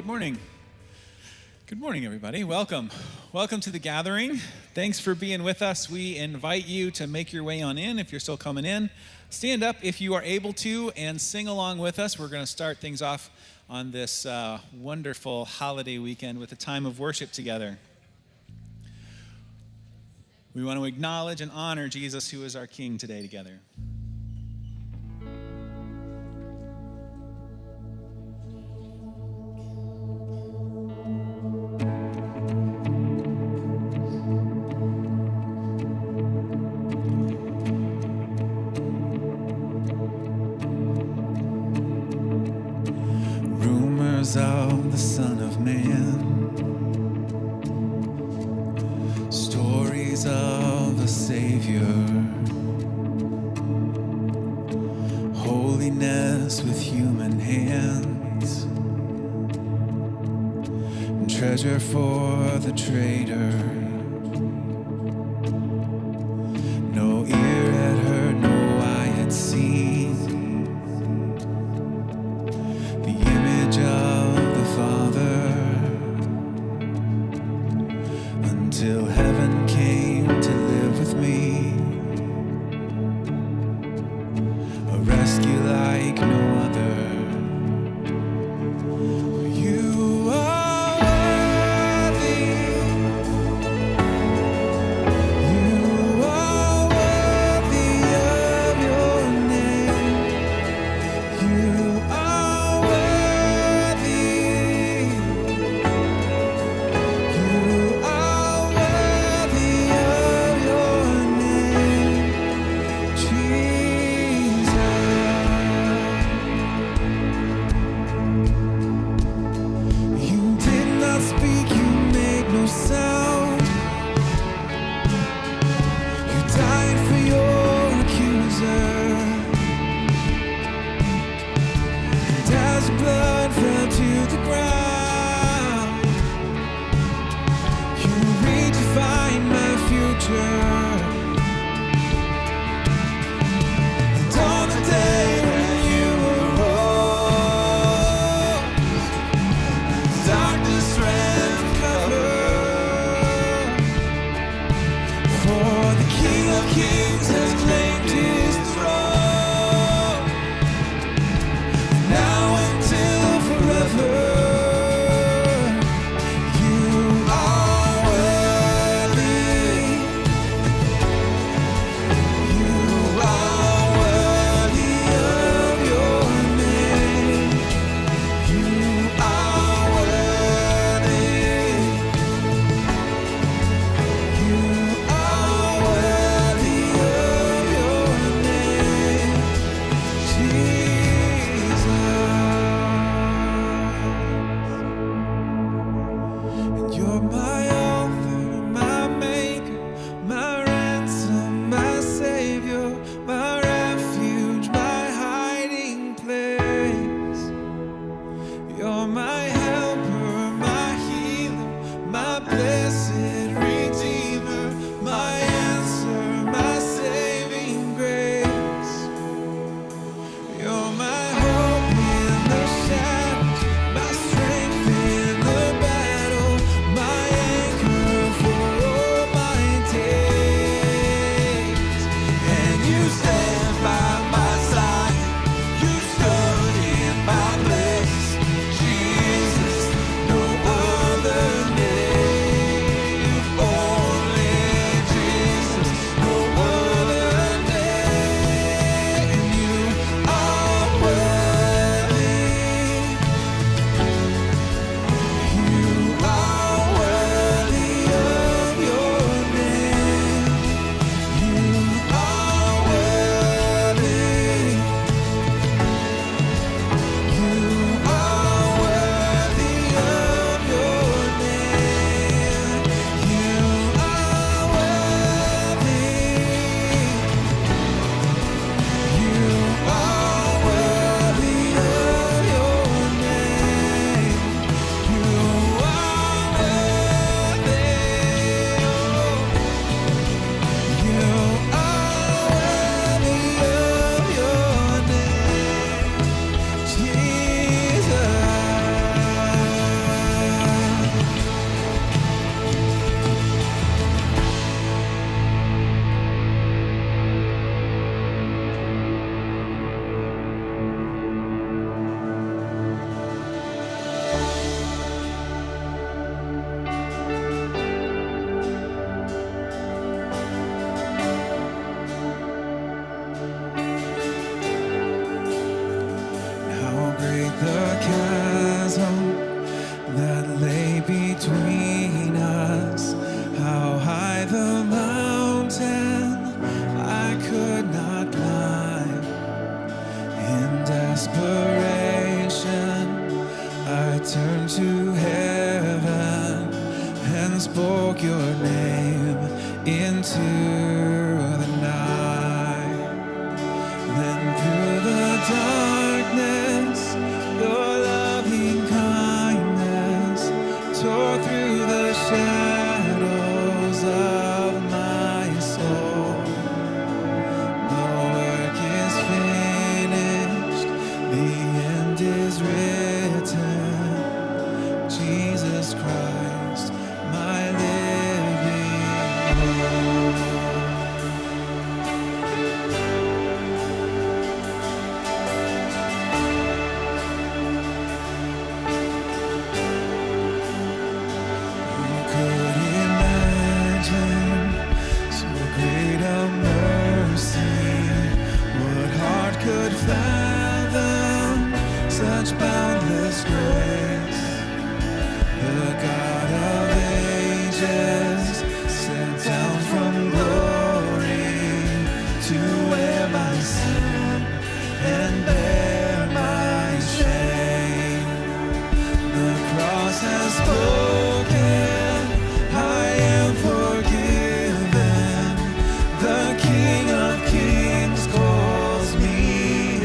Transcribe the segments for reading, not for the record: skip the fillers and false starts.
Good morning. Good morning, everybody. Welcome. Welcome to the gathering. Thanks for being with us. We invite you to make your way on in if you're still coming in. Stand up if you are able to and sing along with us. We're going to start things off on this wonderful holiday weekend with a time of worship together. We want to acknowledge and honor Jesus, who is our King, today together. Of the Son of Man, stories of the Savior, holiness with human hands, and treasure for the traitor. No ear had heard, no eye had seen the image of Father, until heaven came to live with me, a rescue like no other. You are worthy, you are worthy of your name, you are worthy. and spoke your name into the night. Then through the darkness, your loving kindness tore through the shadows of my soul. The work is finished, the end is written. Jesus Christ, my living hope. Who could imagine so great a mercy? What heart could fathom such boundless grace? The God of ages sent down from glory to wear my sin and bear my shame. The cross has spoken, I am forgiven. The King of Kings calls me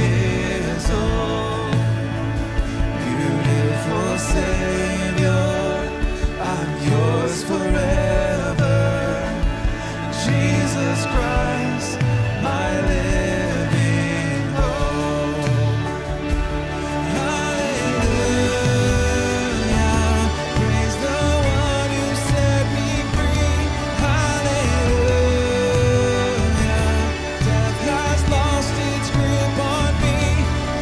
his own. Beautiful Savior, I'm yours forever. Jesus Christ, my living hope. Hallelujah, praise the one who set me free. Hallelujah, death has lost its grip on me.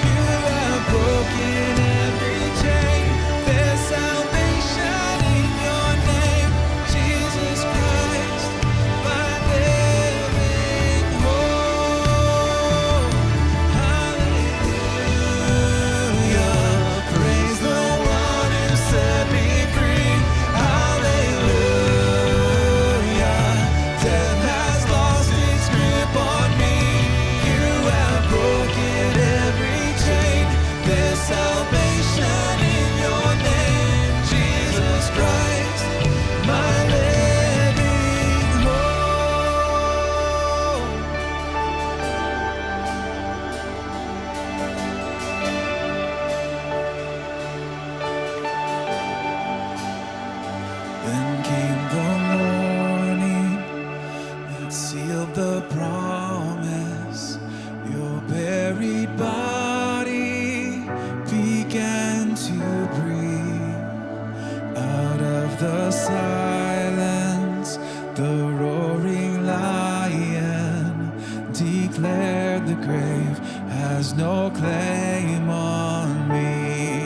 You have broken every chain. There's salvation in your name, Jesus Christ, my living hope. Hallelujah, praise the one who set me free. Hallelujah, death has lost its grip on me. You have broken every chain. There's salvation in your name, Jesus Christ, my living hope. Then came the morning that sealed the promise. Your buried body began to breathe. Out of the silence, the roaring lion declared the grave has no claim on me.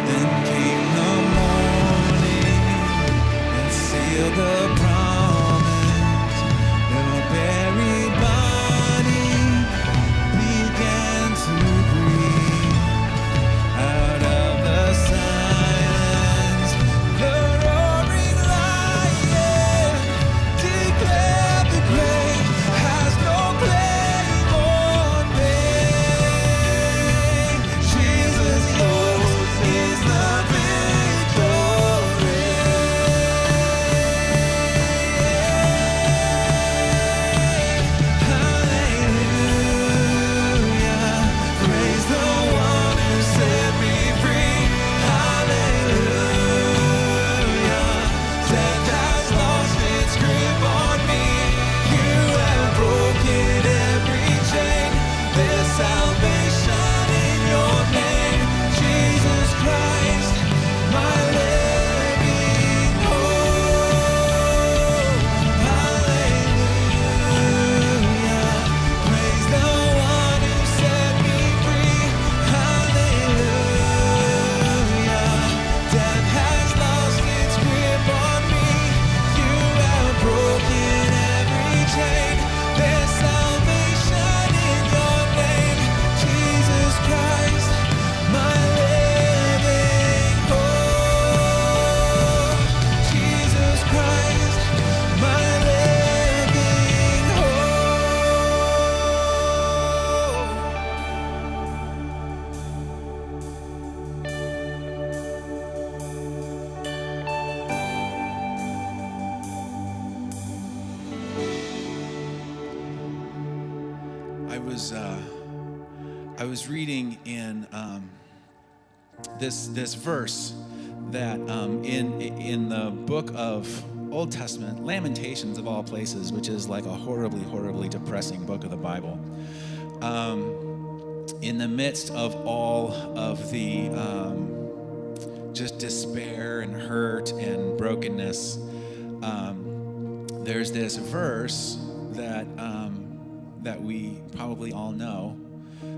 Then came the morning and sealed the promise. Your buried body began to breathe. Out of the silence, the roaring lion declared the grave has no claim on me. Jesus yours is the victory. was reading in this verse that in the book of Old Testament, Lamentations of all places, which is like a horribly, horribly depressing book of the Bible. In the midst of all of the just despair and hurt and brokenness, there's this verse that we probably all know,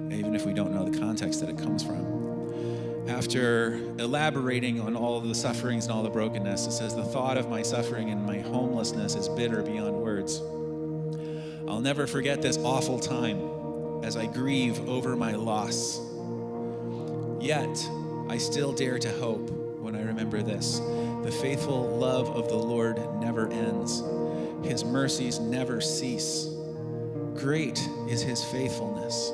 even if we don't know the context that it comes from. After elaborating on all of the sufferings and all the brokenness, it says, "The thought of my suffering and my homelessness is bitter beyond words. I'll never forget this awful time as I grieve over my loss. Yet, I still dare to hope when I remember this. The faithful love of the Lord never ends. His mercies never cease. Great is his faithfulness.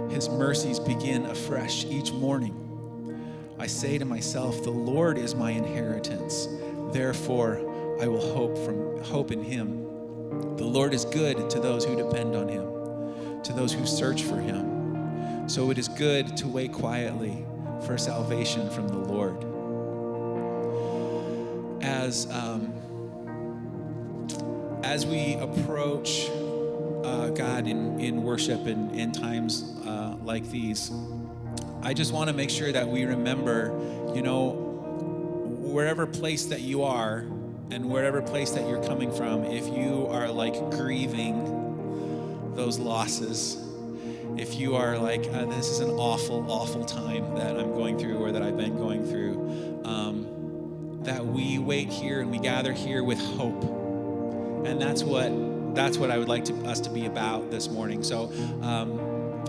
His mercies begin afresh each morning. I say to myself, the Lord is my inheritance. Therefore, I will hope in him. The Lord is good to those who depend on him, to those who search for him. So it is good to wait quietly for salvation from the Lord." As we approach God in worship and in times like these, I just want to make sure that we remember, wherever place that you are and wherever place that you're coming from, if you are like grieving those losses, if you are like, this is an awful, awful time that I'm going through or that I've been going through, that we wait here and we gather here with hope. And that's what I would like us to be about this morning. So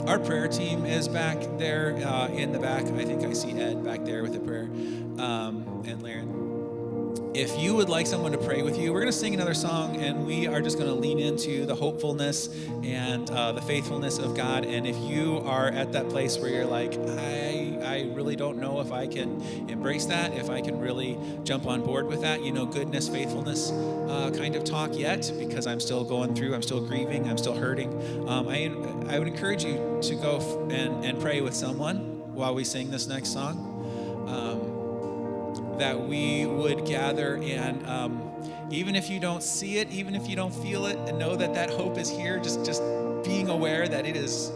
our prayer team is back there in the back. I think I see Ed back there with the prayer, and Laren. If you would like someone to pray with you, we're going to sing another song, and we are just going to lean into the hopefulness and the faithfulness of God. And if you are at that place where you're like, I really don't know if I can embrace that, if I can really jump on board with that, goodness, faithfulness kind of talk yet, because I'm still going through, I'm still grieving, I'm still hurting. I would encourage you to go and pray with someone while we sing this next song. That we would gather and even if you don't see it, even if you don't feel it, and know that hope is here, just being aware that it is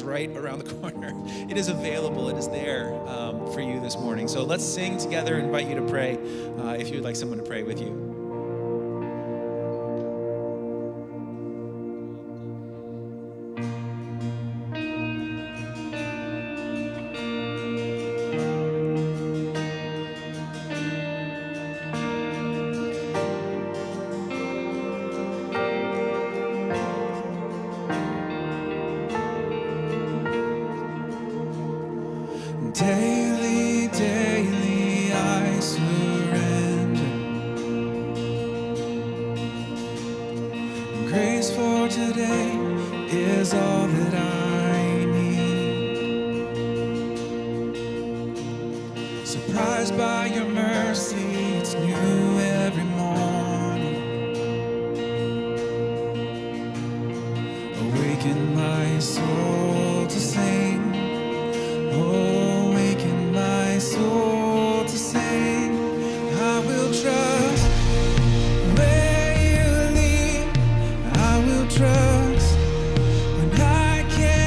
right around the corner. It is available. It is there for you this morning. So let's sing together. I invite you to pray if you would like someone to pray with you. Daily, daily I surrender. Grace for today is all that I need. Surprised by your mercy, it's new every morning. Awaken my soul to sing. Awaken my soul to sing. I will trust where you lead. I will trust when I can't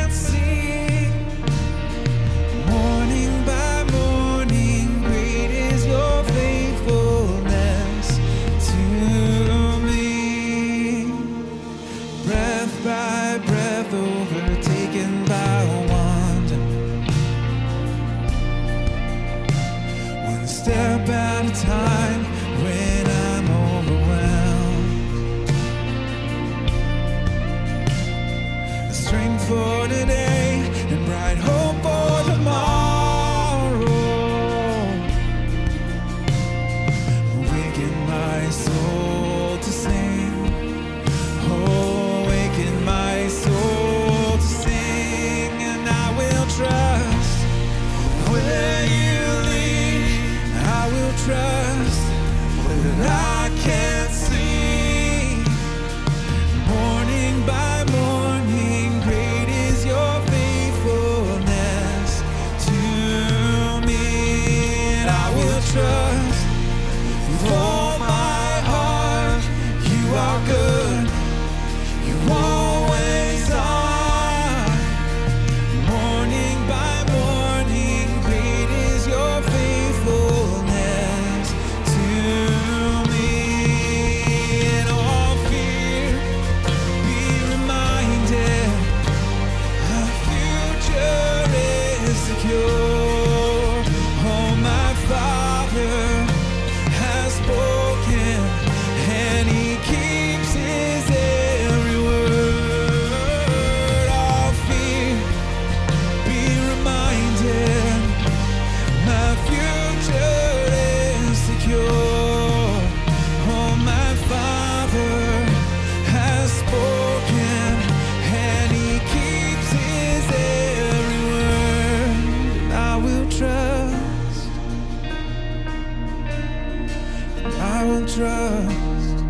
will trust.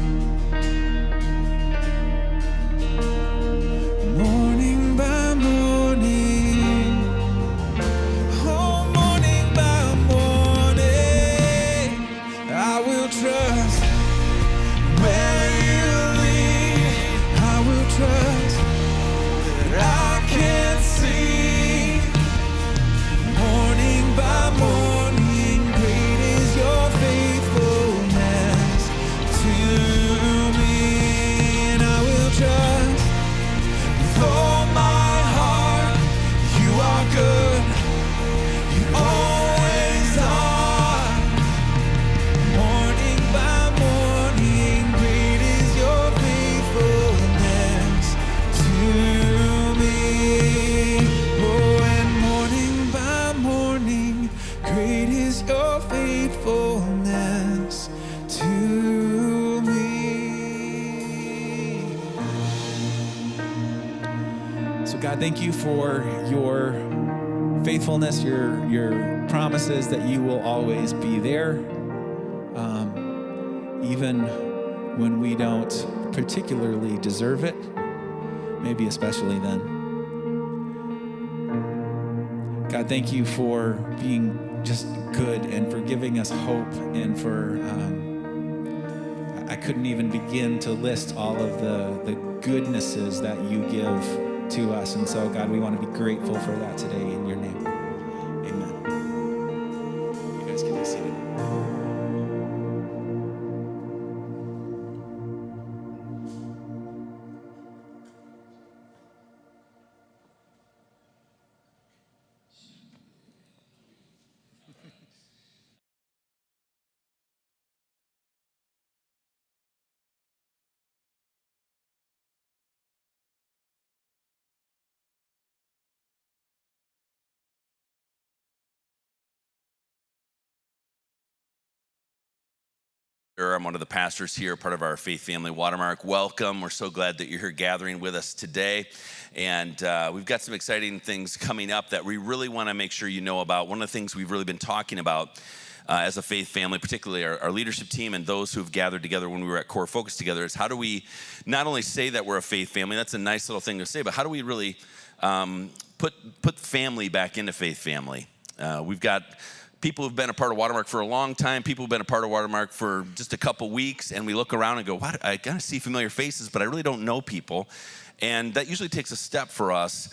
Morning by morning, oh, morning by morning, I will trust. Where you lead, I will trust that I can see. Morning by morning, great is your faithfulness to me. And I will trust with all my heart. You are good, you always are. Morning by morning, great is your faithfulness to me. Oh, and morning by morning, great is your faithfulness to me. So God, thank you for your faithfulness, your promises that you will always be there, even when we don't particularly deserve it, maybe especially then. God, thank you for being just good and for giving us hope and for, I couldn't even begin to list all of the goodnesses that you give to us. And so, God, we want to be grateful for that today in your name. Amen. You guys can be seated. I'm one of the pastors here, part of our Faith Family Watermark. Welcome. We're so glad that you're here gathering with us today. And we've got some exciting things coming up that we really want to make sure you know about. One of the things we've really been talking about as a faith family, particularly our leadership team and those who've gathered together when we were at Core Focus together, is how do we not only say that we're a faith family, that's a nice little thing to say, but how do we really put family back into faith family? We've got people who've been a part of Watermark for a long time, people who've been a part of Watermark for just a couple weeks, and we look around and go, "What? I gotta see familiar faces, but I really don't know people." And that usually takes a step for us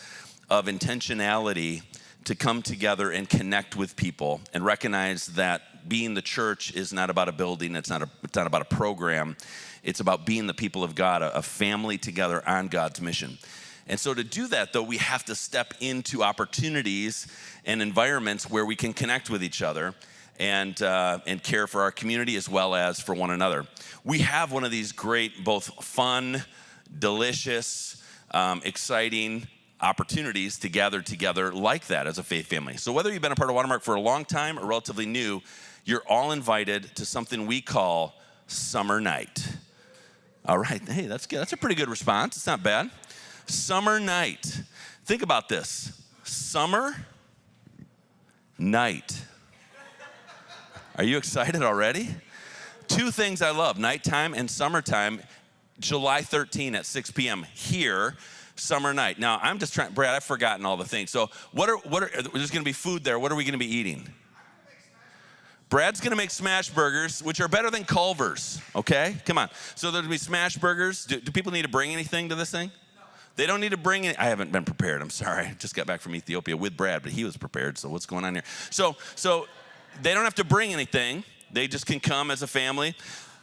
of intentionality to come together and connect with people and recognize that being the church is not about a building, it's not about a program, it's about being the people of God, a family together on God's mission. And so to do that, though, we have to step into opportunities and environments where we can connect with each other and care for our community as well as for one another. We have one of these great, both fun, delicious, exciting opportunities to gather together like that as a faith family. So whether you've been a part of Watermark for a long time or relatively new, you're all invited to something we call Summer Night. All right, hey, that's good. That's a pretty good response. It's not bad. Summer Night. Think about this. Summer Night. Are you excited already? Two things I love, nighttime and summertime. July 13 at 6 p.m. here, Summer Night. Now, I'm just trying, Brad, I've forgotten all the things. So there's gonna be food there. What are we gonna be eating? Brad's gonna make smash burgers, which are better than Culver's, okay? Come on. So there'll be smash burgers. Do people need to bring anything to this thing? They don't need to bring any. I haven't been prepared, I'm sorry. I just got back from Ethiopia with Brad, but he was prepared, so what's going on here? So they don't have to bring anything. They just can come as a family.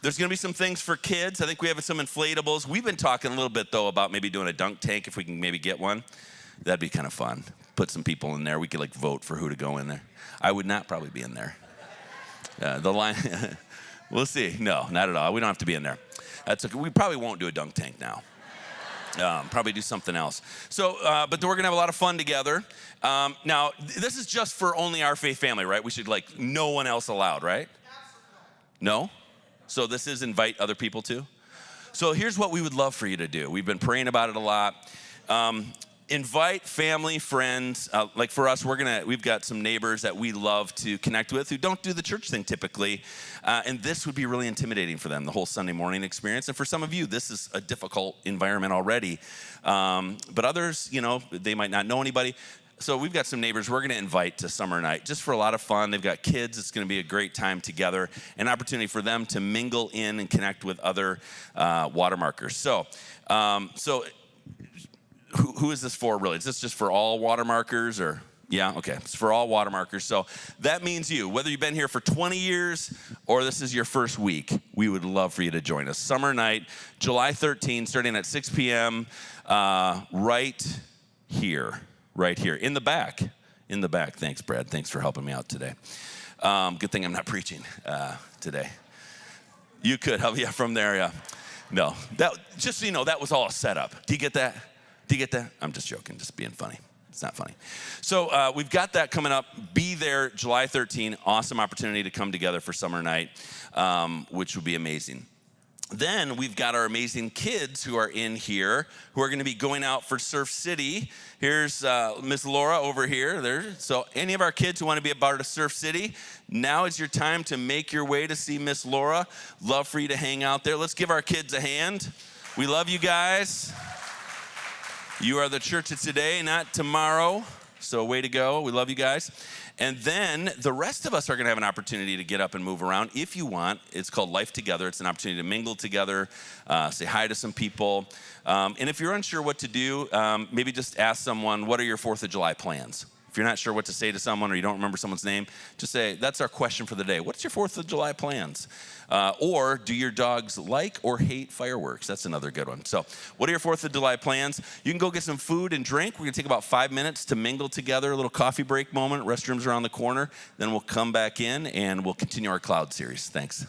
There's gonna be some things for kids. I think we have some inflatables. We've been talking a little bit, though, about maybe doing a dunk tank, if we can maybe get one. That'd be kind of fun. Put some people in there. We could vote for who to go in there. I would not probably be in there. The line, we'll see. No, not at all. We don't have to be in there. That's okay. We probably won't do a dunk tank now. Probably do something else. So, but we're gonna have a lot of fun together. Now, this is just for only our faith family, right? We should no one else allowed, right? No? So this is invite other people too? So here's what we would love for you to do. We've been praying about it a lot. invite family, friends. Like for us, we've got some neighbors that we love to connect with who don't do the church thing typically. And this would be really intimidating for them, the whole Sunday morning experience. And for some of you, this is a difficult environment already. But others, they might not know anybody. So we've got some neighbors we're going to invite to summer night just for a lot of fun. They've got kids. It's going to be a great time together, an opportunity for them to mingle in and connect with other watermarkers. So who is this for really? Is this just for all watermarkers or? Yeah, okay, it's for all watermarkers. So that means you, whether you've been here for 20 years or this is your first week, we would love for you to join us. Summer night, July 13th, starting at 6 p.m. Right here, in the back. Thanks, Brad. Thanks for helping me out today. Good thing I'm not preaching today. You could help, yeah, from there, yeah. No, just so you know, that was all a setup. Do you get that? I'm just joking, just being funny. It's not funny. So we've got that coming up. Be there July 13. Awesome opportunity to come together for summer night, which would be amazing. Then we've got our amazing kids who are in here who are going to be going out for Surf City. Here's Miss Laura over here. So any of our kids who want to be a part of Surf City, now is your time to make your way to see Miss Laura. Love for you to hang out there. Let's give our kids a hand. We love you guys. You are the church of today, not tomorrow. So way to go. We love you guys. And then the rest of us are going to have an opportunity to get up and move around if you want. It's called Life Together. It's an opportunity to mingle together, say hi to some people. And if you're unsure what to do, maybe just ask someone, what are your 4th of July plans? If you're not sure what to say to someone or you don't remember someone's name, just say, that's our question for the day. What's your 4th of July plans? Or do your dogs like or hate fireworks? That's another good one. So what are your 4th of July plans? You can go get some food and drink. We're going to take about 5 minutes to mingle together, a little coffee break moment. Restrooms around the corner. Then we'll come back in and we'll continue our cloud series. Thanks.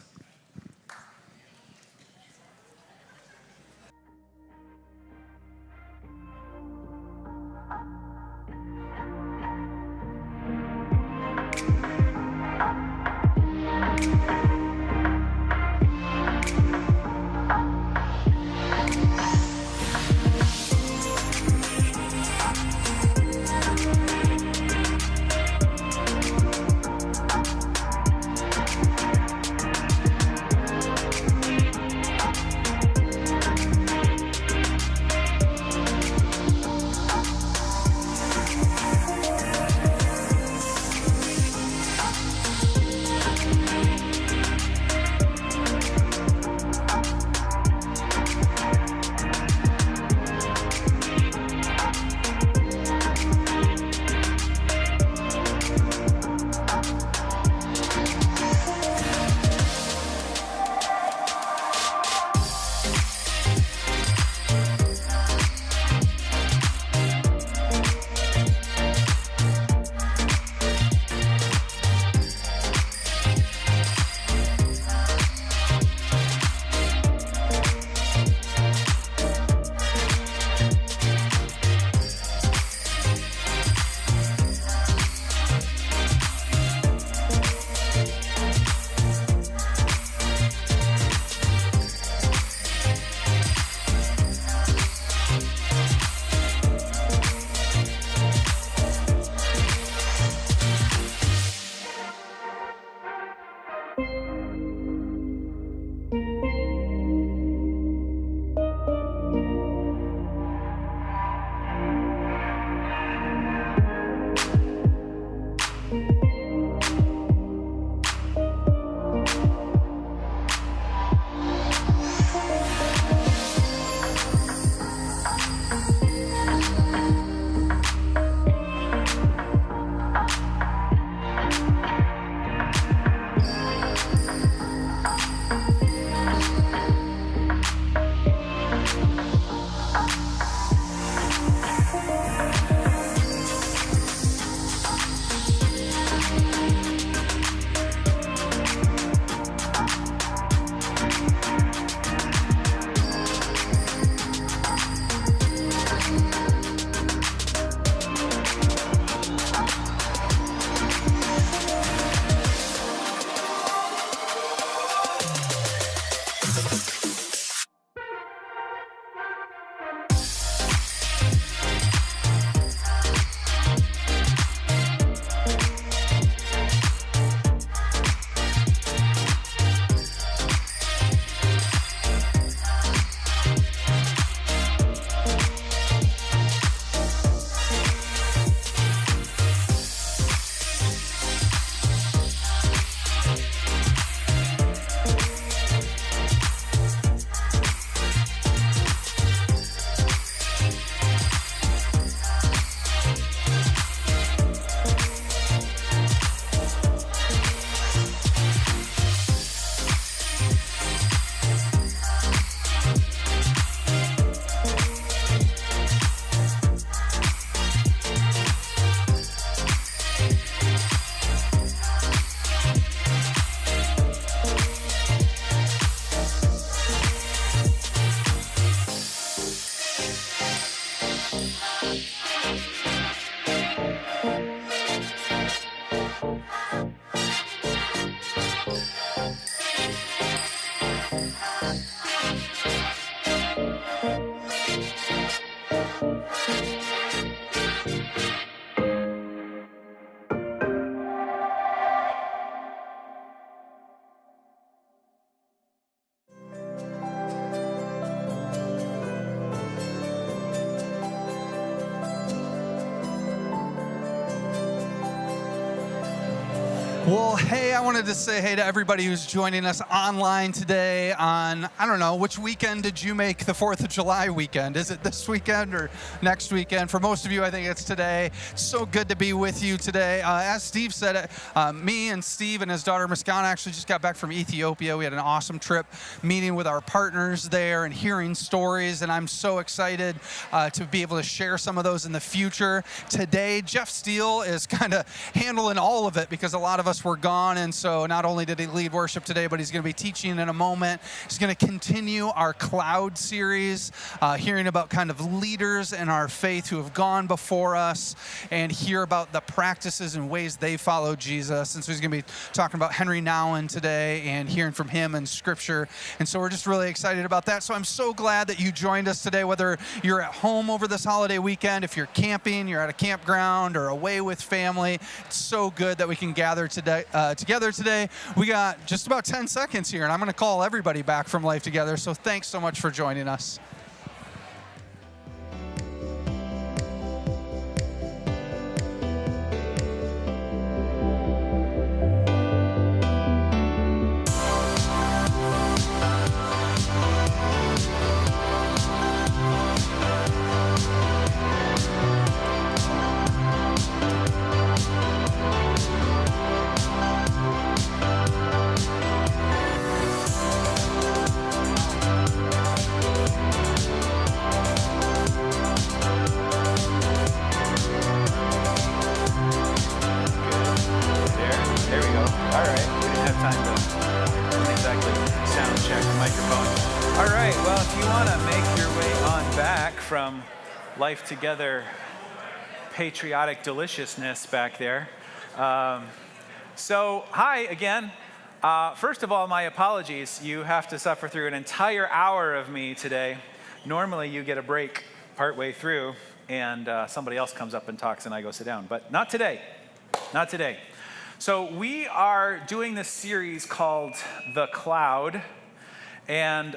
Well, hey, I wanted to say hey to everybody who's joining us online today on, I don't know, which weekend did you make the 4th of July weekend? Is it this weekend or next weekend? For most of you, I think it's today. It's so good to be with you today. As Steve said, me and Steve and his daughter Muskan actually just got back from Ethiopia. We had an awesome trip meeting with our partners there and hearing stories, and I'm so excited to be able to share some of those in the future. Today, Jeff Steele is kind of handling all of it because a lot of us were gone, and so not only did he lead worship today, but he's going to be teaching in a moment. He's going to continue our cloud series, hearing about kind of leaders in our faith who have gone before us and hear about the practices and ways they follow Jesus. And so he's going to be talking about Henri Nouwen today and hearing from him in Scripture. And so we're just really excited about that. So I'm so glad that you joined us today, whether you're at home over this holiday weekend, if you're camping, you're at a campground, or away with family. It's so good that we can gather together today. We got just about 10 seconds here, and I'm going to call everybody back from Life Together. So thanks so much for joining us. From Life Together patriotic deliciousness back there. So hi again. First of all, my apologies. You have to suffer through an entire hour of me today. Normally you get a break partway through and somebody else comes up and talks and I go sit down, but not today. Not today. So we are doing this series called The Cloud, and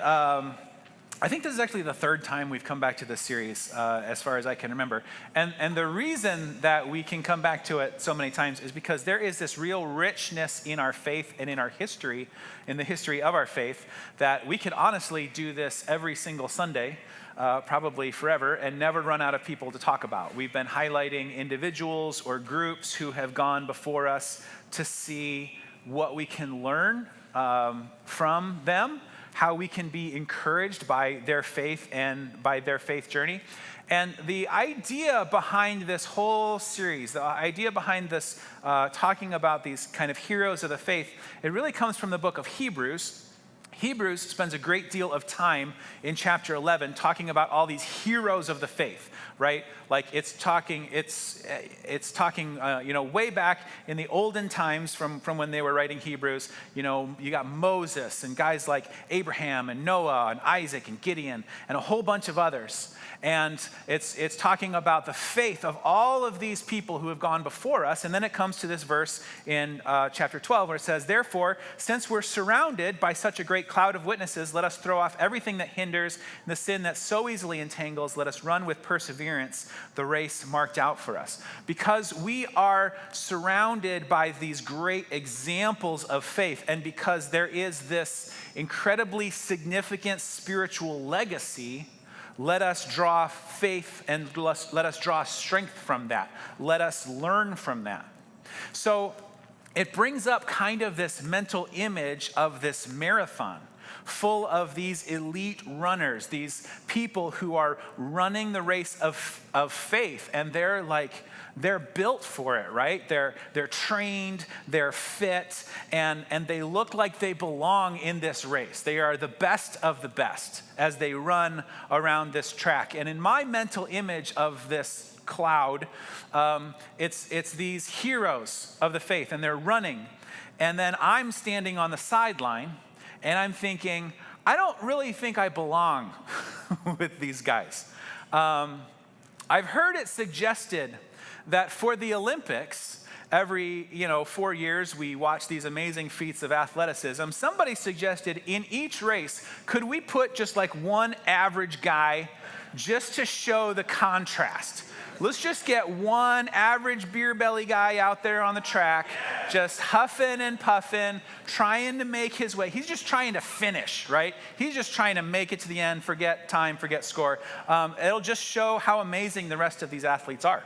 I think this is actually the third time we've come back to this series, as far as I can remember. And the reason that we can come back to it so many times is because there is this real richness in our faith and in our history, in the history of our faith, that we could honestly do this every single Sunday, probably forever, and never run out of people to talk about. We've been highlighting individuals or groups who have gone before us to see what we can learn from them, how we can be encouraged by their faith and by their faith journey. And the idea behind this whole series, the idea behind this talking about these kind of heroes of the faith, it really comes from the book of Hebrews. Hebrews spends a great deal of time in chapter 11 talking about all these heroes of the faith, right? Like it's talking, way back in the olden times from when they were writing Hebrews. You know, you got Moses and guys like Abraham and Noah and Isaac and Gideon and a whole bunch of others. And it's talking about the faith of all of these people who have gone before us. And then it comes to this verse in chapter 12 where it says, "Therefore, since we're surrounded by such a great cloud of witnesses, let us throw off everything that hinders and the sin that so easily entangles. Let us run with perseverance the race marked out for us." Because we are surrounded by these great examples of faith, and because there is this incredibly significant spiritual legacy, let us draw faith and let us draw strength from that. Let us learn from that. So it brings up kind of this mental image of this marathon full of these elite runners, these people who are running the race of faith, and they're built for it, right? They're trained, they're fit, and they look like they belong in this race. They are the best of the best as they run around this track. And in my mental image of this cloud, it's these heroes of the faith, and they're running. And then I'm standing on the sideline, and I'm thinking, I don't really think I belong with these guys. I've heard it suggested that for the Olympics, every 4 years we watch these amazing feats of athleticism. Somebody suggested in each race, could we put just like one average guy just to show the contrast? Let's just get one average beer belly guy out there on the track, just huffing and puffing, trying to make his way. He's just trying to finish, right? He's just trying to make it to the end, forget time, forget score. It'll just show how amazing the rest of these athletes are.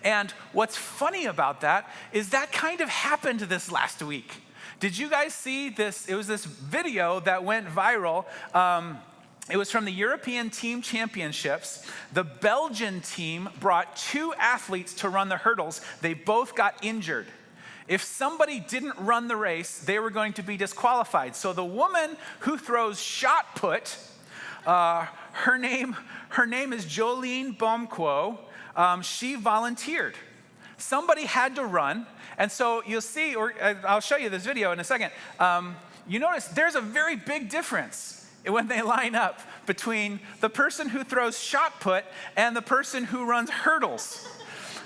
And what's funny about that is that kind of happened this last week. Did you guys see this? It was this video that went viral. It was from the European Team Championships. The Belgian team brought 2 athletes to run the hurdles. They both got injured. If somebody didn't run the race, they were going to be disqualified. So the woman who throws shot put, her name is Jolene Bomquo. She volunteered. Somebody had to run. And so you'll see, or I'll show you this video in a second. You notice there's a very big difference when they line up between the person who throws shot put and the person who runs hurdles.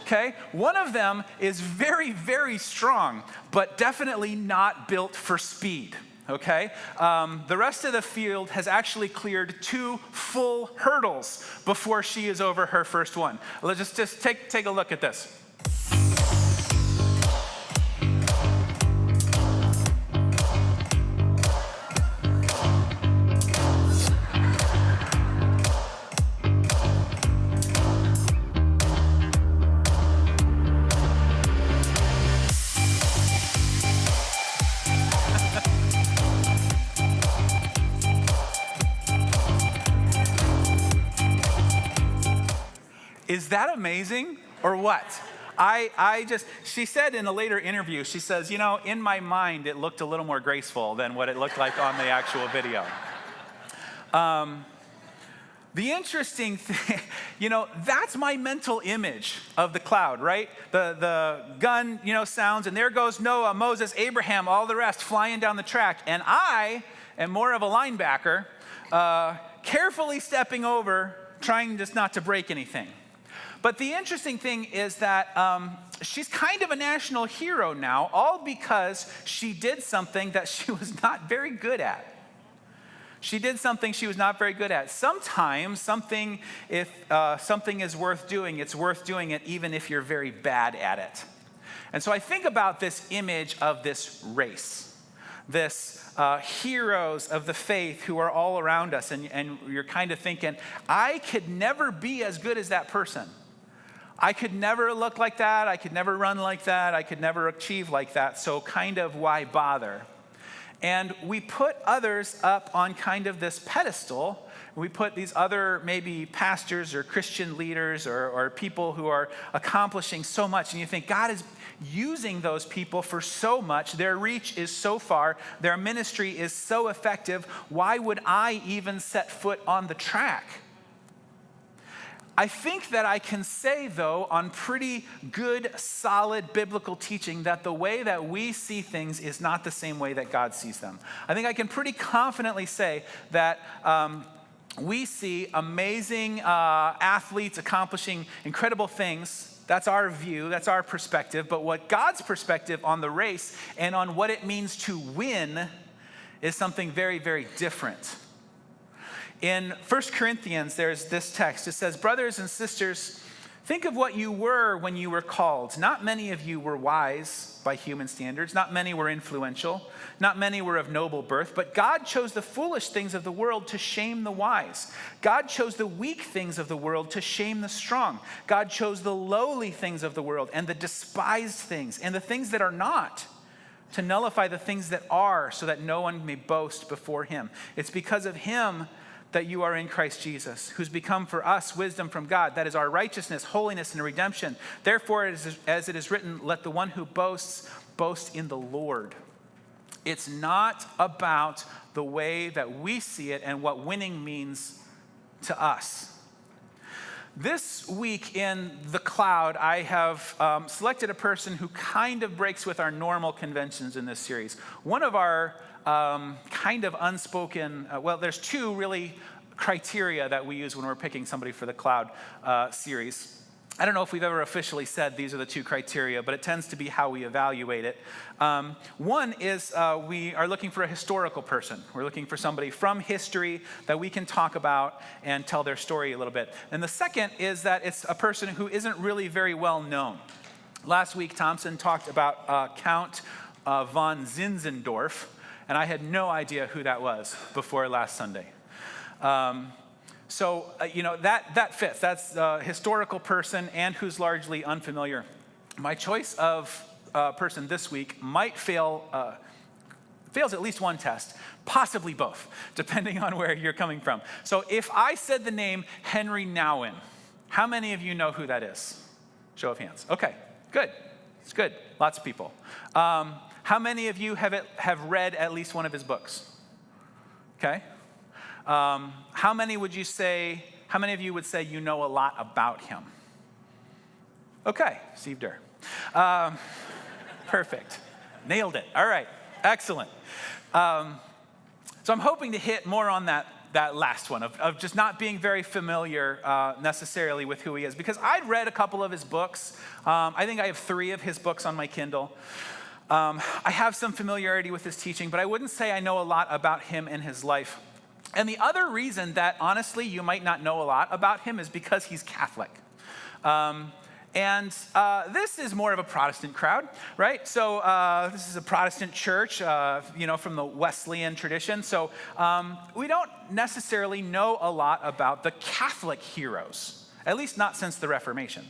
Okay? One of them is very, very strong, but definitely not built for speed. Okay? The rest of the field has actually cleared 2 full hurdles before she is over her first one. Let's just take a look at this. Is that amazing or what? She said in a later interview, she says, in my mind, it looked a little more graceful than what it looked like on the actual video. The interesting thing, that's my mental image of the cloud, right? The gun, sounds, and there goes Noah, Moses, Abraham, all the rest flying down the track. And I am more of a linebacker, carefully stepping over, trying just not to break anything. But the interesting thing is that she's kind of a national hero now, all because she did something that she was not very good at. She did something she was not very good at. Sometimes if something is worth doing, it's worth doing it even if you're very bad at it. And so I think about this image of this race, this heroes of the faith who are all around us, and you're kind of thinking, I could never be as good as that person. I could never look like that. I could never run like that. I could never achieve like that. So kind of why bother? And we put others up on kind of this pedestal. We put these other maybe pastors or Christian leaders or people who are accomplishing so much. And you think God is using those people for so much. Their reach is so far. Their ministry is so effective. Why would I even set foot on the track? I think that I can say, though, on pretty good, solid biblical teaching, that the way that we see things is not the same way that God sees them. I think I can pretty confidently say that we see amazing athletes accomplishing incredible things. That's our view, that's our perspective. But what God's perspective on the race and on what it means to win is something very, very different. In 1 Corinthians, there's this text. It says, brothers and sisters, think of what you were when you were called. Not many of you were wise by human standards. Not many were influential. Not many were of noble birth. But God chose the foolish things of the world to shame the wise. God chose the weak things of the world to shame the strong. God chose the lowly things of the world and the despised things and the things that are not, to nullify the things that are, so that no one may boast before him. It's because of him that you are in Christ Jesus, who's become for us wisdom from God. That is our righteousness, holiness, and redemption. Therefore, as it is written, let the one who boasts, boast in the Lord. It's not about the way that we see it and what winning means to us. This week in the cloud, I have selected a person who kind of breaks with our normal conventions in this series. One of our kind of unspoken, there's 2 really criteria that we use when we're picking somebody for the cloud series. I don't know if we've ever officially said these are the two criteria, but it tends to be how we evaluate it. One is we are looking for a historical person. We're looking for somebody from history that we can talk about and tell their story a little bit. And the second is that it's a person who isn't really very well known. Last week, Thompson talked about Count von Zinzendorf, and I had no idea who that was before last Sunday. So, that fits. That's a historical person and who's largely unfamiliar. My choice of person this week might fails at least one test, possibly both, depending on where you're coming from. So if I said the name Henri Nouwen, how many of you know who that is? Show of hands. Okay, good. It's good. Lots of people. How many of you have read at least one of his books? Okay. How many of you would say you know a lot about him? Okay, Steve Durr. Perfect. Nailed it. All right, excellent. So I'm hoping to hit more on that last one of just not being very familiar necessarily with who he is, because I'd read a couple of his books. I think I have 3 of his books on my Kindle. I have some familiarity with his teaching, but I wouldn't say I know a lot about him and his life. And the other reason that, honestly, you might not know a lot about him is because he's Catholic. This is more of a Protestant crowd, right? So this is a Protestant church, from the Wesleyan tradition. So we don't necessarily know a lot about the Catholic heroes, at least not since the Reformation.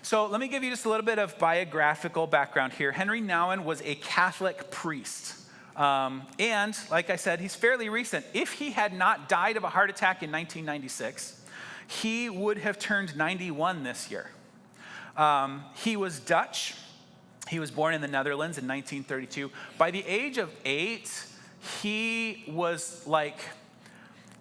So let me give you just a little bit of biographical background here. Henri Nouwen was a Catholic priest. And like I said, he's fairly recent. If he had not died of a heart attack in 1996, he would have turned 91 this year. He was Dutch. He was born in the Netherlands in 1932. By the age of 8, he was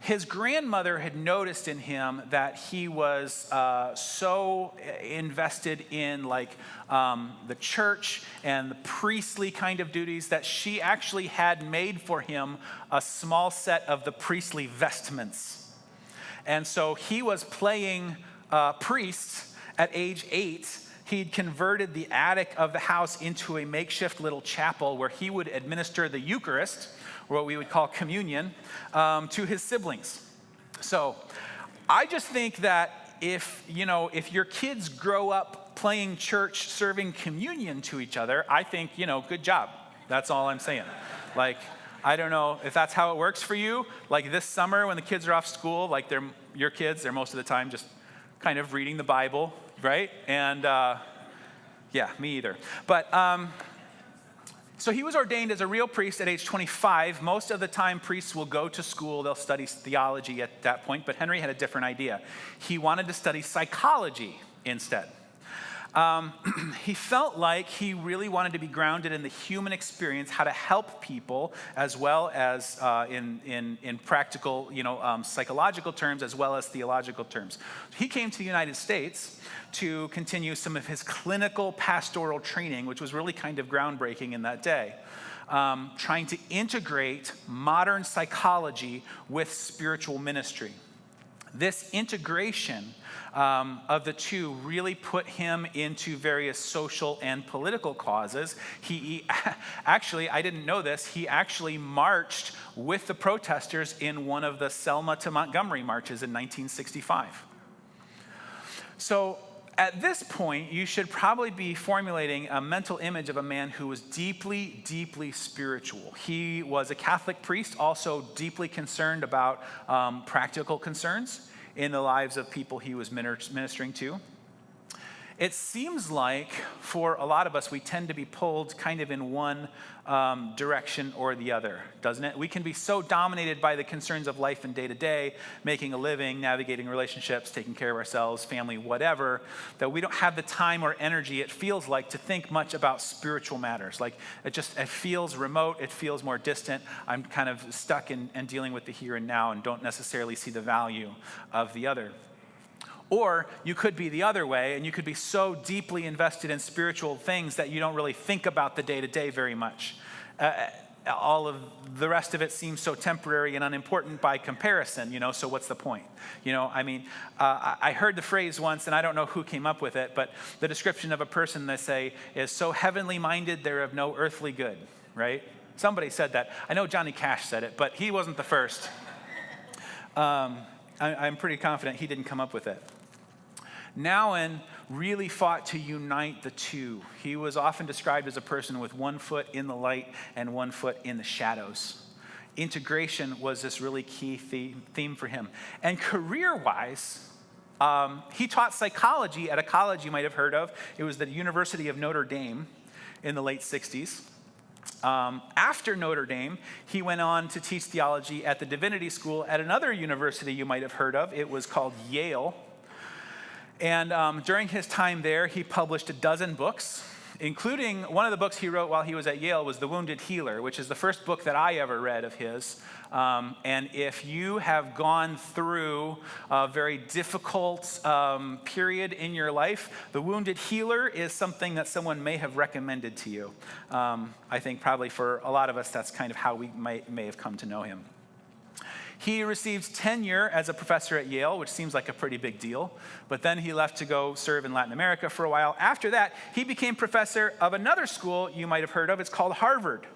his grandmother had noticed in him that he was so invested in the church and the priestly kind of duties that she actually had made for him a small set of the priestly vestments. And so he was playing priest at age 8. He'd converted the attic of the house into a makeshift little chapel where he would administer the Eucharist, or what we would call communion, to his siblings. So I just think that if your kids grow up playing church, serving communion to each other, I think, good job. That's all I'm saying. I don't know if that's how it works for you. This summer when the kids are off school, your kids, they're most of the time just kind of reading the Bible, right? And me either. But so he was ordained as a real priest at age 25. Most of the time, priests will go to school. They'll study theology at that point. But Henri had a different idea. He wanted to study psychology instead. He felt like he really wanted to be grounded in the human experience, how to help people, as well as in practical, psychological terms, as well as theological terms. He came to the United States to continue some of his clinical pastoral training, which was really kind of groundbreaking in that day, trying to integrate modern psychology with spiritual ministry. This integration of the two really put him into various social and political causes. He actually, I didn't know this, he actually marched with the protesters in one of the Selma to Montgomery marches in 1965. So at this point, you should probably be formulating a mental image of a man who was deeply, deeply spiritual. He was a Catholic priest, also deeply concerned about practical concerns in the lives of people he was ministering to. It seems like for a lot of us, we tend to be pulled kind of in one direction or the other, doesn't it? We can be so dominated by the concerns of life and day-to-day, making a living, navigating relationships, taking care of ourselves, family, whatever, that we don't have the time or energy, it feels like, to think much about spiritual matters. It feels remote, it feels more distant. I'm kind of stuck in dealing with the here and now and don't necessarily see the value of the other. Or you could be the other way, and you could be so deeply invested in spiritual things that you don't really think about the day-to-day very much. all of the rest of it seems so temporary and unimportant by comparison, so what's the point? I heard the phrase once, and I don't know who came up with it, but the description of a person, they say, is so heavenly minded they're of no earthly good, right? Somebody said that. I know Johnny Cash said it, but he wasn't the first. I'm pretty confident he didn't come up with it. Nouwen really fought to unite the two. He was often described as a person with one foot in the light and one foot in the shadows. Integration was this really key theme for him. And career-wise, he taught psychology at a college you might have heard of. It was the University of Notre Dame in the late 60s. After Notre Dame, he went on to teach theology at the Divinity School at another university you might have heard of. It was called Yale. And during his time there, he published a dozen books, including one of the books he wrote while he was at Yale was The Wounded Healer, which is the first book that I ever read of his. And if you have gone through a very difficult period in your life, The Wounded Healer is something that someone may have recommended to you. I think probably for a lot of us, that's kind of how we may have come to know him. He received tenure as a professor at Yale, which seems like a pretty big deal. But then he left to go serve in Latin America for a while. After that, he became professor of another school you might have heard of. It's called Harvard.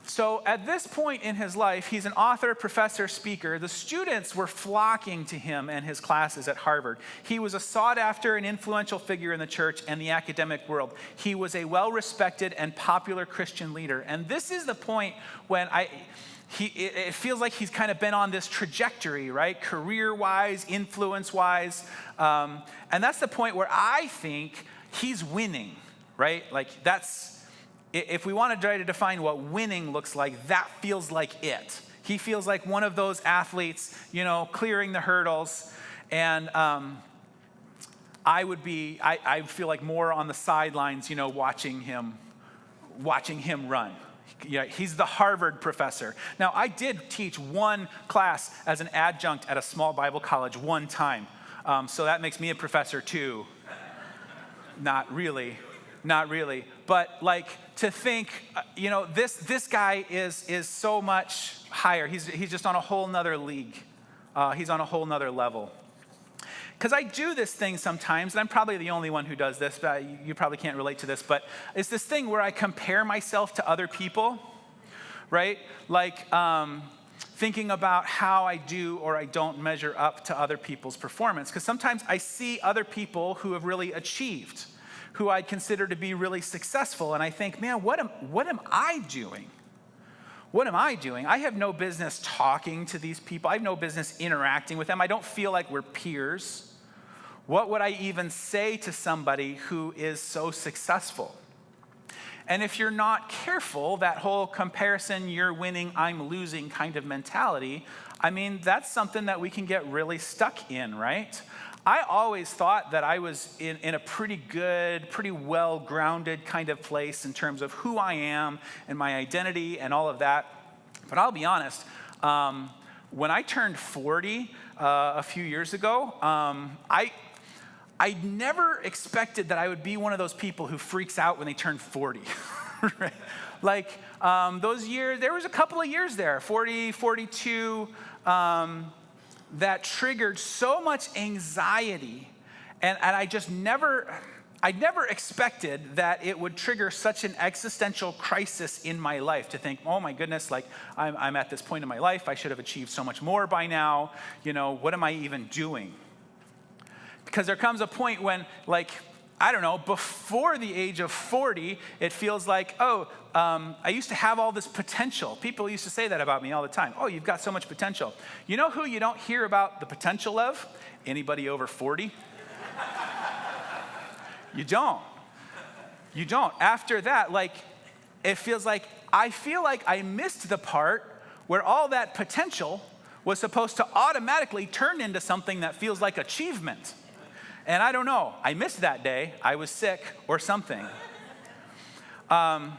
So at this point in his life, he's an author, professor, speaker. The students were flocking to him and his classes at Harvard. He was a sought-after and influential figure in the church and the academic world. He was a well-respected and popular Christian leader. And this is the point when it feels like he's kind of been on this trajectory, right? Career-wise, influence-wise. And that's the point where I think he's winning, right? Like if we want to try to define what winning looks like, that feels like it. He feels like one of those athletes, clearing the hurdles. And I feel like more on the sidelines, watching him run. Yeah, he's the Harvard professor. Now, I did teach one class as an adjunct at a small Bible college one time. So that makes me a professor too. Not really. But to think, this guy is so much higher. He's just on a whole nother league. He's on a whole nother level. Because I do this thing sometimes, and I'm probably the only one who does this, but you probably can't relate to this, but it's this thing where I compare myself to other people, right? Thinking about how I do or I don't measure up to other people's performance. Because sometimes I see other people who have really achieved, who I'd consider to be really successful, and I think, man, what am I doing? What am I doing? I have no business talking to these people. I have no business interacting with them. I don't feel like we're peers. What would I even say to somebody who is so successful? And if you're not careful, that whole comparison, you're winning, I'm losing kind of mentality, that's something that we can get really stuck in, right? I always thought that I was in a pretty good, pretty well-grounded kind of place in terms of who I am and my identity and all of that. But I'll be honest, when I turned 40 a few years ago, I never expected that I would be one of those people who freaks out when they turn 40. Right? Those years, there was a couple of years there, 40, 42, that triggered so much anxiety. And I never expected that it would trigger such an existential crisis in my life to think, oh my goodness, I'm at this point in my life, I should have achieved so much more by now. What am I even doing? Because there comes a point when, before the age of 40, it feels like, I used to have all this potential. People used to say that about me all the time. Oh, you've got so much potential. You know who you don't hear about the potential of? Anybody over 40? You don't. After that, it feels like, I feel like I missed the part where all that potential was supposed to automatically turn into something that feels like achievement. And I don't know, I missed that day, I was sick or something. There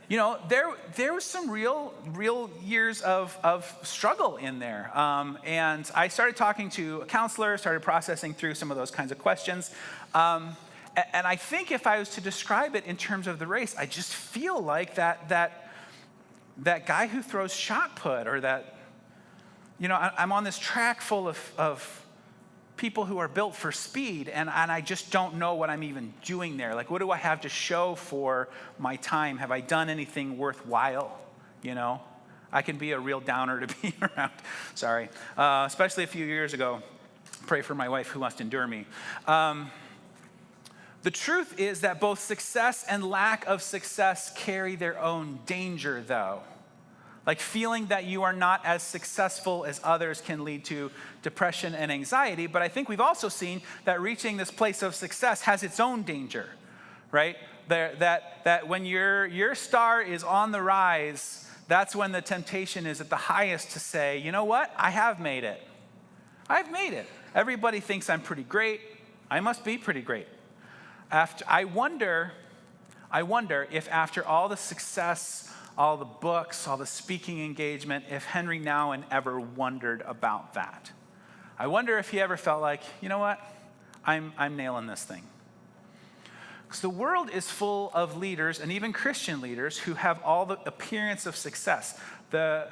was some real years of struggle in there. And I started talking to a counselor, started processing through some of those kinds of questions. And I think if I was to describe it in terms of the race, I just feel like that that guy who throws shot put, or that, I'm on this track full of people who are built for speed, and I just don't know what I'm even doing there. Like, what do I have to show for my time? Have I done anything worthwhile? I can be a real downer to be around. Sorry. Especially a few years ago. Pray for my wife who must endure me. The truth is that both success and lack of success carry their own danger, though. Like, feeling that you are not as successful as others can lead to depression and anxiety. But I think we've also seen that reaching this place of success has its own danger, right? That when your star is on the rise, that's when the temptation is at the highest to say, you know what? I have made it. I've made it. Everybody thinks I'm pretty great. I must be pretty great. I wonder if after all the success, all the books, all the speaking engagement, if Henri Nouwen ever wondered about that. I wonder if he ever felt like, you know what, I'm nailing this thing. Because the world is full of leaders, and even Christian leaders, who have all the appearance of success. The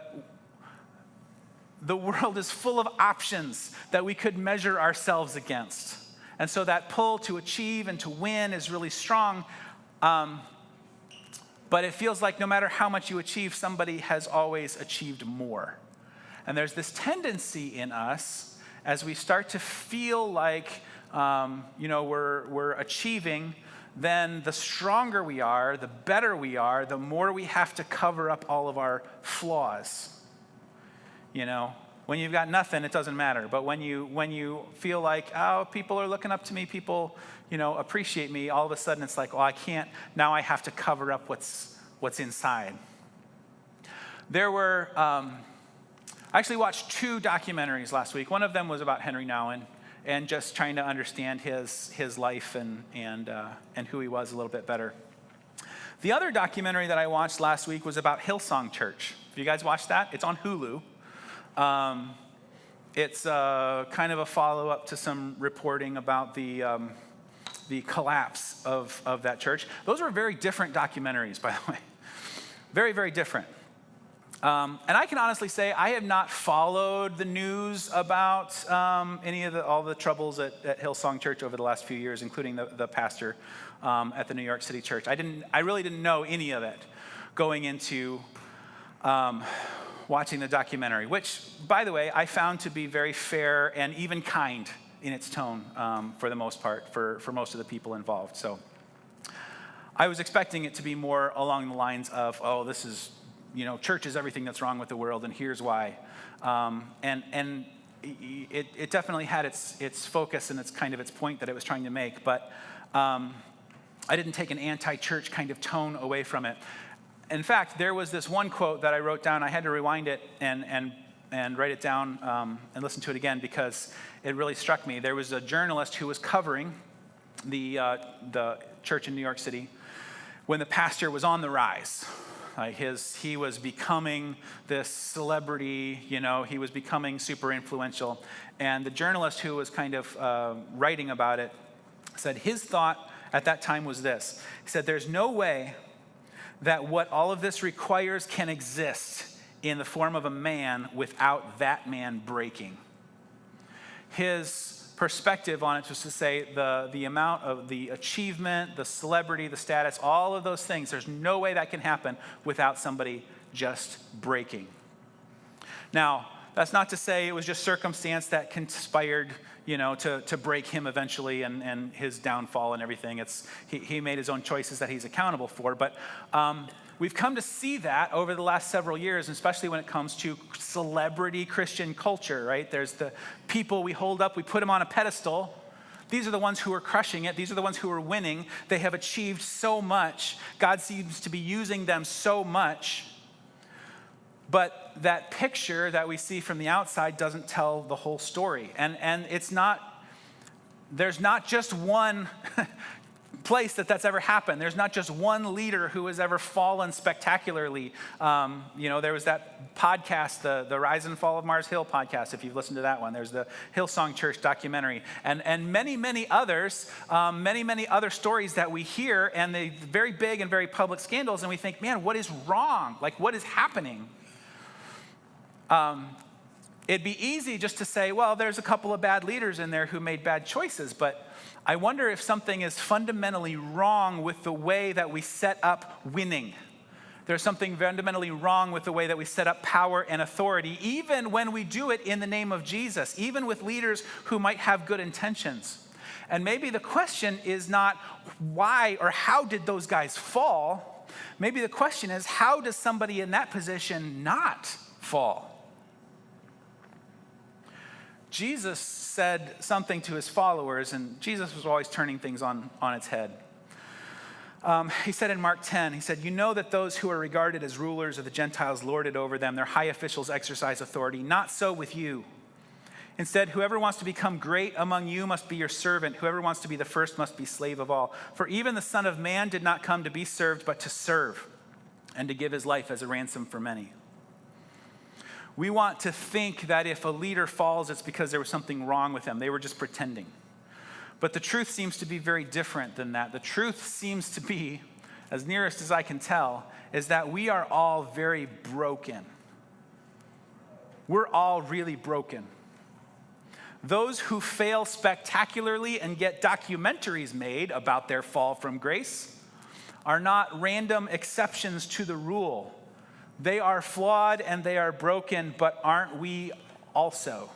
world is full of options that we could measure ourselves against. And so that pull to achieve and to win is really strong. But it feels like no matter how much you achieve, somebody has always achieved more. And there's this tendency in us, as we start to feel like we're achieving, then the stronger we are, the better we are, the more we have to cover up all of our flaws. When you've got nothing, it doesn't matter. But when you feel like, oh, people are looking up to me, people, appreciate me, all of a sudden it's like, oh, I can't, now I have to cover up what's inside. I actually watched 2 documentaries last week. One of them was about Henri Nouwen, and just trying to understand his life and who he was a little bit better. The other documentary that I watched last week was about Hillsong Church. Have you guys watched that? It's on Hulu. It's kind of a follow-up to some reporting about the collapse of that church. Those were very different documentaries, by the way. Very, very different. And I can honestly say I have not followed the news about all the troubles at Hillsong Church over the last few years, including the pastor at the New York City church. I really didn't know any of it going into watching the documentary, which, by the way, I found to be very fair and even kind in its tone for the most part, for most of the people involved. So I was expecting it to be more along the lines of, oh, this is, church is everything that's wrong with the world, and here's why. And it definitely had its focus and its kind of its point that it was trying to make, but I didn't take an anti-church kind of tone away from it. In fact, there was this one quote that I wrote down. I had to rewind it and write it down and listen to it again because it really struck me. There was a journalist who was covering the church in New York City when the pastor was on the rise. He was becoming this celebrity, he was becoming super influential. And the journalist who was kind of writing about it said his thought at that time was this. He said, there's no way that what all of this requires can exist in the form of a man without that man breaking. His perspective on it was to say the amount of the achievement, the celebrity, the status, all of those things, there's no way that can happen without somebody just breaking. Now, that's not to say it was just circumstance that conspired, to break him eventually and his downfall and everything. He made his own choices that he's accountable for. But we've come to see that over the last several years, especially when it comes to celebrity Christian culture, right? There's the people we hold up, we put them on a pedestal. These are the ones who are crushing it. These are the ones who are winning. They have achieved so much. God seems to be using them so much. But that picture that we see from the outside doesn't tell the whole story. And there's not just one place that's ever happened. There's not just one leader who has ever fallen spectacularly. There was that podcast, the Rise and Fall of Mars Hill podcast, if you've listened to that one. There's the Hillsong Church documentary, and many others, many other stories that we hear, and the very big and very public scandals, and we think, man, what is wrong? Like, what is happening? It'd be easy just to say, well, there's a couple of bad leaders in there who made bad choices, but I wonder if something is fundamentally wrong with the way that we set up winning. There's something fundamentally wrong with the way that we set up power and authority, even when we do it in the name of Jesus, even with leaders who might have good intentions. And maybe the question is not why or how did those guys fall? Maybe the question is, how does somebody in that position not fall? Jesus said something to his followers, and Jesus was always turning things on its head. He said in Mark 10, he said, "You know that those who are regarded as rulers of the Gentiles lord it over them. Their high officials exercise authority. Not so with you. Instead, whoever wants to become great among you must be your servant. Whoever wants to be the first must be slave of all. For even the Son of Man did not come to be served, but to serve, and to give his life as a ransom for many." We want to think that if a leader falls, it's because there was something wrong with them. They were just pretending. But the truth seems to be very different than that. The truth seems to be, as nearest as I can tell, is that we are all very broken. We're all really broken. Those who fail spectacularly and get documentaries made about their fall from grace are not random exceptions to the rule. They are flawed and they are broken, but aren't we also?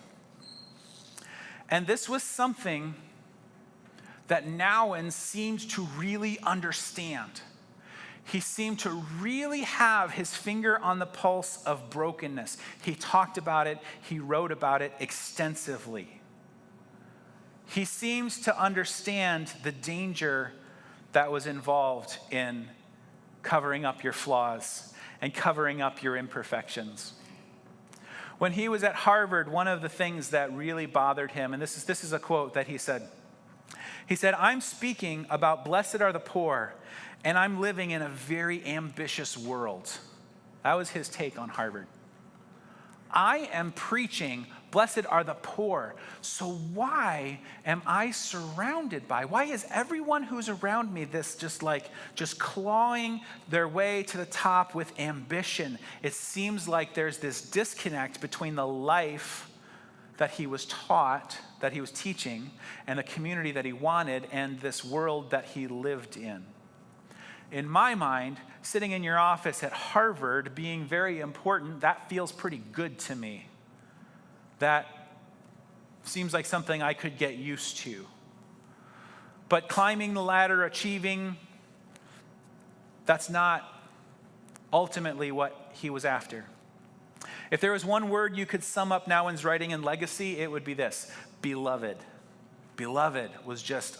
And this was something that Nouwen seemed to really understand. He seemed to really have his finger on the pulse of brokenness. He talked about it, he wrote about it extensively. He seems to understand the danger that was involved in covering up your flaws and covering up your imperfections. When he was at Harvard, one of the things that really bothered him, and this is a quote that he said, "I'm speaking about blessed are the poor, and I'm living in a very ambitious world." That was his take on Harvard. I am preaching, blessed are the poor. So why am I surrounded by? Why is everyone who's around me just clawing their way to the top with ambition? It seems like there's this disconnect between the life that he was taught, that he was teaching, and the community that he wanted, and this world that he lived in. In my mind, sitting in your office at Harvard being very important, that feels pretty good to me. That seems like something I could get used to. But climbing the ladder, achieving, that's not ultimately what he was after. If there was one word you could sum up Nouwen's writing and legacy, it would be this: beloved. Beloved was just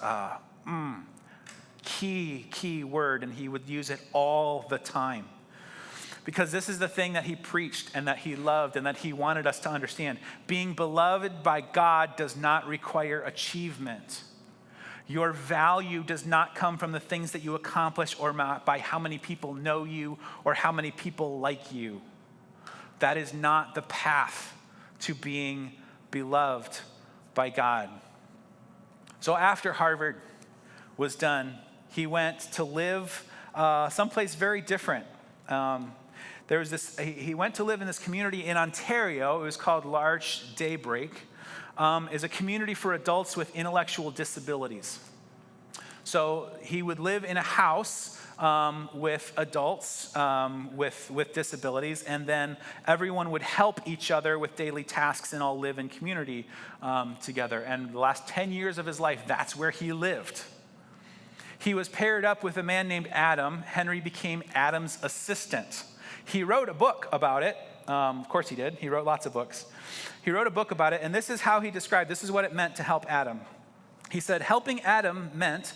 key word, and he would use it all the time. Because this is the thing that he preached and that he loved and that he wanted us to understand. Being beloved by God does not require achievement. Your value does not come from the things that you accomplish or by how many people know you or how many people like you. That is not the path to being beloved by God. So after Harvard was done, he went to live someplace very different. He went to live in this community in Ontario. It was called Larch Daybreak. Is a community for adults with intellectual disabilities. So he would live in a house with adults with disabilities, and then everyone would help each other with daily tasks and all live in community together. And the last 10 years of his life, that's where he lived. He was paired up with a man named Adam. Henry became Adam's assistant. He wrote a book about it. Of course he did. He wrote lots of books. He wrote a book about it, and this is how he described, this is what it meant to help Adam. He said, helping Adam meant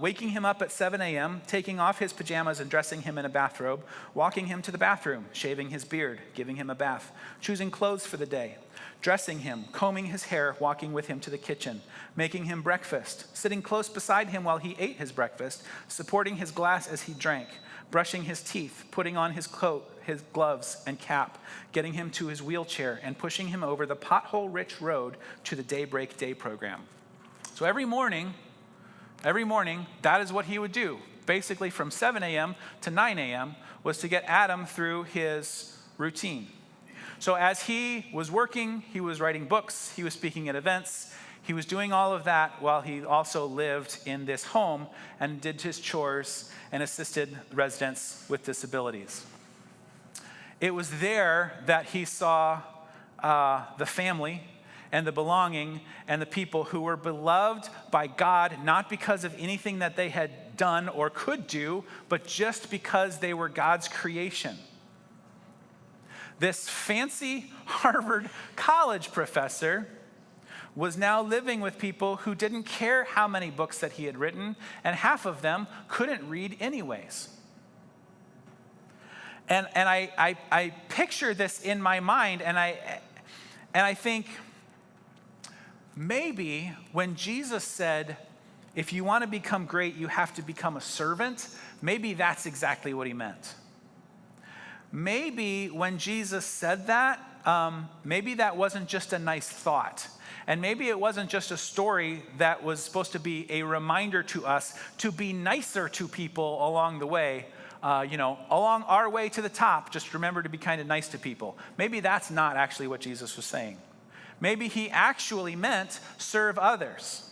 waking him up at 7 a.m., taking off his pajamas and dressing him in a bathrobe, walking him to the bathroom, shaving his beard, giving him a bath, choosing clothes for the day, dressing him, combing his hair, walking with him to the kitchen, making him breakfast, sitting close beside him while he ate his breakfast, supporting his glass as he drank, brushing his teeth, putting on his coat, his gloves and cap, getting him to his wheelchair, and pushing him over the pothole-rich road to the Daybreak Day program. So every morning, that is what he would do. Basically from 7 a.m. to 9 a.m. was to get Adam through his routine. So as he was working, he was writing books, he was speaking at events, he was doing all of that while he also lived in this home and did his chores and assisted residents with disabilities. It was there that he saw the family and the belonging and the people who were beloved by God, not because of anything that they had done or could do, but just because they were God's creation. This fancy Harvard college professor was now living with people who didn't care how many books that he had written, and half of them couldn't read anyways. And I picture this in my mind, and I think, maybe when Jesus said, if you want to become great, you have to become a servant, maybe that's exactly what he meant. Maybe when Jesus said that, maybe that wasn't just a nice thought. And maybe it wasn't just a story that was supposed to be a reminder to us to be nicer to people along the way. Along our way to the top, just remember to be kind of nice to people. Maybe that's not actually what Jesus was saying. Maybe he actually meant serve others.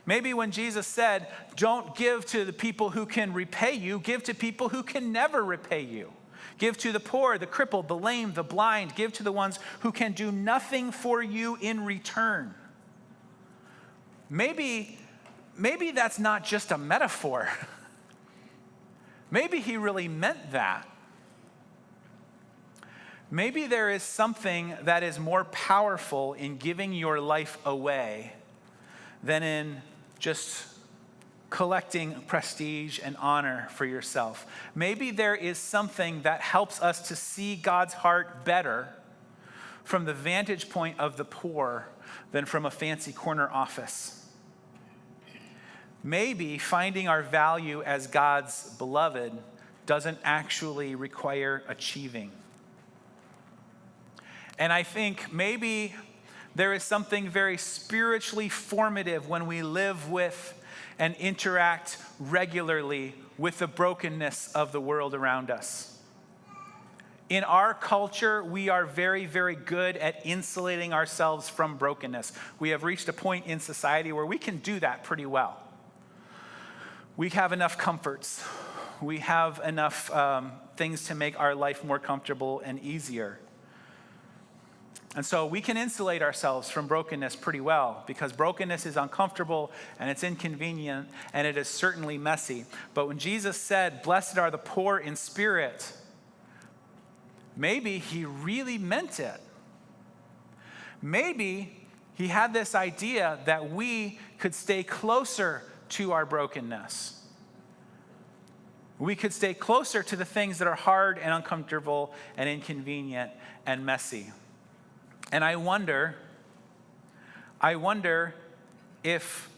Maybe when Jesus said, don't give to the people who can repay you, give to people who can never repay you. Give to the poor, the crippled, the lame, the blind. Give to the ones who can do nothing for you in return. Maybe that's not just a metaphor. Maybe he really meant that. Maybe there is something that is more powerful in giving your life away than in just collecting prestige and honor for yourself. Maybe there is something that helps us to see God's heart better from the vantage point of the poor than from a fancy corner office. Maybe finding our value as God's beloved doesn't actually require achieving. And I think maybe there is something very spiritually formative when we live with and interact regularly with the brokenness of the world around us. In our culture, we are very, very good at insulating ourselves from brokenness. We have reached a point in society where we can do that pretty well. We have enough comforts. We have enough things to make our life more comfortable and easier. And so we can insulate ourselves from brokenness pretty well because brokenness is uncomfortable and it's inconvenient and it is certainly messy. But when Jesus said, blessed are the poor in spirit, maybe he really meant it. Maybe he had this idea that we could stay closer to our brokenness. We could stay closer to the things that are hard and uncomfortable and inconvenient and messy. And I wonder if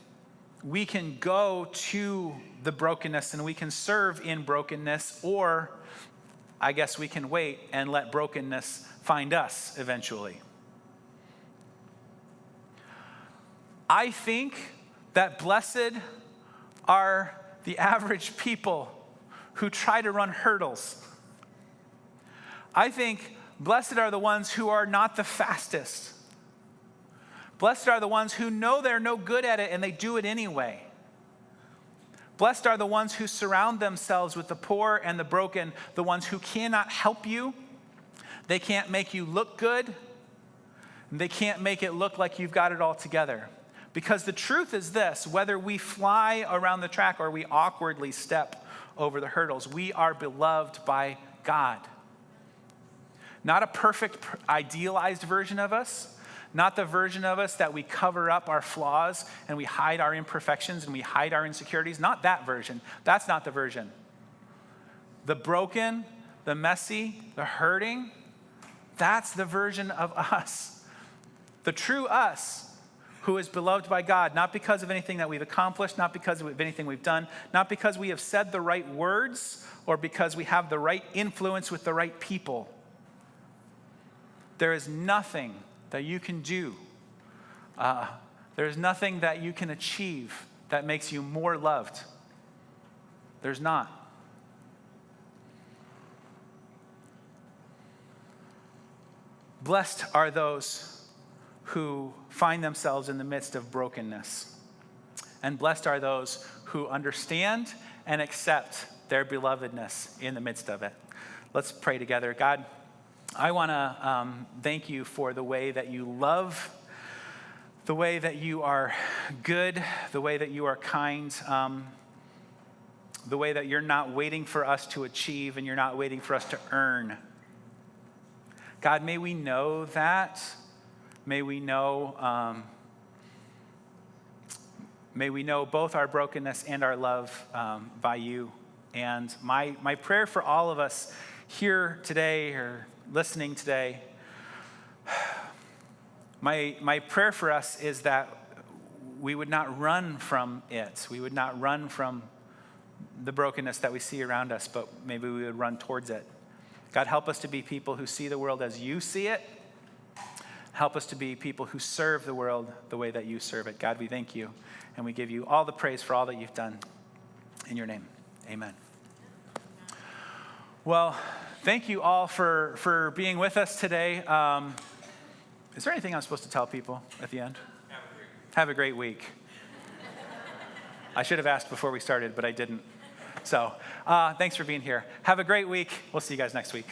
we can go to the brokenness and we can serve in brokenness, or I guess we can wait and let brokenness find us eventually. I think that blessed are the average people who try to run hurdles. I think blessed are the ones who are not the fastest. Blessed are the ones who know they're no good at it and they do it anyway. Blessed are the ones who surround themselves with the poor and the broken, the ones who cannot help you. They can't make you look good. They can't make it look like you've got it all together. Because the truth is this, whether we fly around the track or we awkwardly step over the hurdles, we are beloved by God. Not a perfect, idealized version of us, Not the version of us that we cover up our flaws and we hide our imperfections and we hide our insecurities. Not that version. That's not the version. The broken, the messy, the hurting, that's the version of us. The true us who is beloved by God, not because of anything that we've accomplished, not because of anything we've done, not because we have said the right words or because we have the right influence with the right people. There is nothing that you can do. There's nothing that you can achieve that makes you more loved. There's not. Blessed are those who find themselves in the midst of brokenness. And blessed are those who understand and accept their belovedness in the midst of it. Let's pray together. God, I want to thank you for the way that you love, the way that you are good, the way that you are kind, the way that you're not waiting for us to achieve and you're not waiting for us to earn. God, may we know that. May we know both our brokenness and our love by you. And my prayer for all of us here today or listening today, my prayer for us is that we would not run from it. We would not run from the brokenness that we see around us, but maybe we would run towards it. God, help us to be people who see the world as you see it. Help us to be people who serve the world the way that you serve it. God, we thank you, and we give you all the praise for all that you've done. In your name, amen. Well, thank you all for being with us today. Is there anything I'm supposed to tell people at the end? Have a great week. I should have asked before we started, but I didn't. So thanks for being here. Have a great week. We'll see you guys next week.